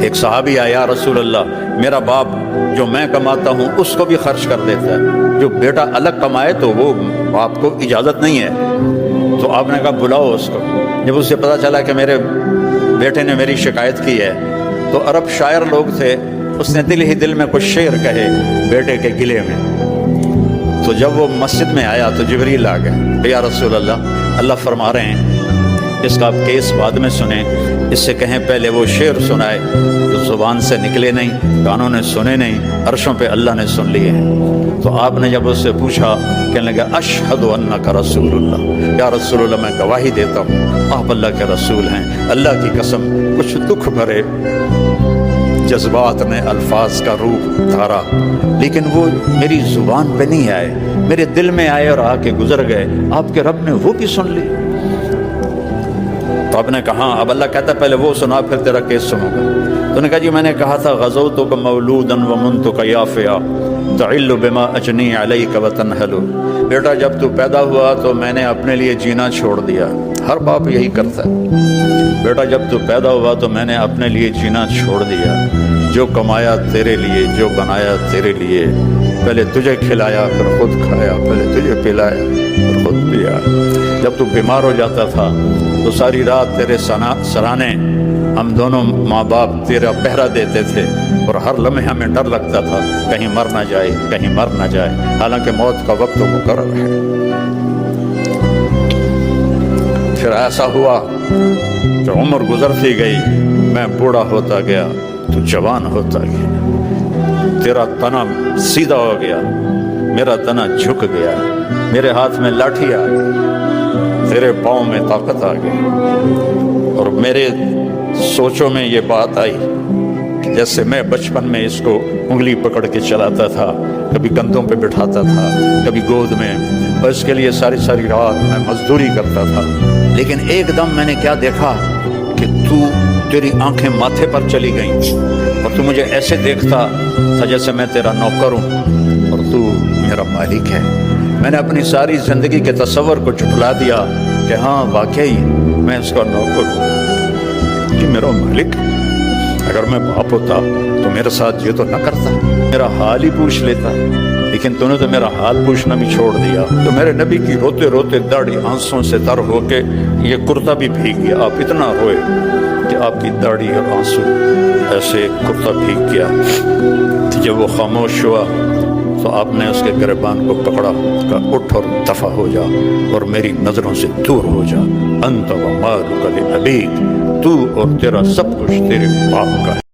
ایک صحابی آیا یا رسول اللہ میرا باپ جو میں کماتا ہوں اس کو بھی خرچ کر دیتا ہے، جو بیٹا الگ کمائے تو وہ باپ کو اجازت نہیں ہے۔ تو آپ نے کہا بلاؤ اس کو۔ جب اسے پتہ چلا کہ میرے بیٹے نے میری شکایت کی ہے تو عرب شاعر لوگ تھے، اس نے دل ہی دل میں کچھ شعر کہے بیٹے کے گلے میں۔ تو جب وہ مسجد میں آیا تو جبریل آ گئے، یا رسول اللہ فرما رہے ہیں اس کا آپ کیس بعد میں سنیں، اس سے کہیں پہلے وہ شعر سنائے جو زبان سے نکلے نہیں، کانوں نے سنے نہیں، عرشوں پہ اللہ نے سن لیے ہیں۔ تو آپ نے جب اس سے پوچھا، کہنے لگا اشہد انک رسول اللہ، یا رسول اللہ میں گواہی دیتا ہوں آپ اللہ کے رسول ہیں۔ اللہ کی قسم کچھ دکھ بھرے جذبات نے الفاظ کا روپ دھارا، لیکن وہ میری زبان پہ نہیں آئے، میرے دل میں آئے اور آ کے گزر گئے۔ آپ کے رب نے وہ بھی سن لی۔ تو آپ نے کہا اب اللہ کہتا ہے پہلے وہ سنا پھر تیرا کیس سنوں گا۔ تو نے کہا جی میں نے کہا تھا غزوتک مولودا ومنتک یافیا تعل بما اجنی علیک وتنحل، بیٹا جب تو پیدا ہوا تو میں نے اپنے لیے جینا چھوڑ دیا۔ ہر باپ یہی کرتا ہے، بیٹا جب تو پیدا ہوا تو میں نے اپنے لیے جینا چھوڑ دیا، جو کمایا تیرے لیے، جو بنایا تیرے لیے، پہلے تجھے کھلایا پھر خود کھایا، پہلے تجھے پلایا پھر خود پیا۔ جب تو بیمار ہو جاتا تھا تو ساری رات تیرے سرانے ہم دونوں ماں باپ تیرا پہرا دیتے تھے، اور ہر لمحے ہمیں ڈر لگتا تھا کہیں مر نہ جائے، کہیں مر نہ جائے، حالانکہ موت کا وقت مقرر ہے۔ پھر ایسا ہوا کہ عمر گزرتی گئی، میں بوڑھا ہوتا گیا تو جوان ہوتا گیا، تیرا تنا سیدھا ہو گیا، میرا تنا جھک گیا، میرے ہاتھ میں لاٹھی آ گئی، تیرے پاؤں میں طاقت آ گئی، اور میرے سوچوں میں یہ بات آئی کہ جیسے میں بچپن میں اس کو انگلی پکڑ کے چلاتا تھا، کبھی کندھوں پہ بٹھاتا تھا، کبھی گود میں، اور اس کے لیے ساری رات میں مزدوری کرتا تھا۔ لیکن ایک دم میں نے کیا دیکھا کہ تیری آنکھیں ماتھے پر چلی گئیں، اور تو مجھے ایسے دیکھتا تھا جیسے میں تیرا نوکر ہوں اور تو میرا مالک ہے۔ میں نے اپنی ساری زندگی کے تصور کو جھٹلا دیا کہ ہاں واقعی میں اس کا نوکر ہوں، کہ میرا مالک۔ اگر میں باپ ہوتا تو میرے ساتھ یہ تو نہ کرتا، میرا حال ہی پوچھ لیتا، لیکن تو نے تو میرا حال پوچھنا بھی چھوڑ دیا۔ تو میرے نبی کی روتے روتے داڑھی آنسوں سے تر ہو کے یہ کرتا بھی بھیگ گیا۔ آپ اتنا روئے کہ آپ کی داڑھی اور آنسو ایسے کرتا بھیگ گیا۔ جب وہ خاموش ہوا تو آپ نے اس کے گریبان کو پکڑا، کہا اٹھ اور دفع ہو جا اور میری نظروں سے دور ہو جا، انت و مالک لابیک، تو اور تیرا سب کچھ تیرے باپ کا ہے۔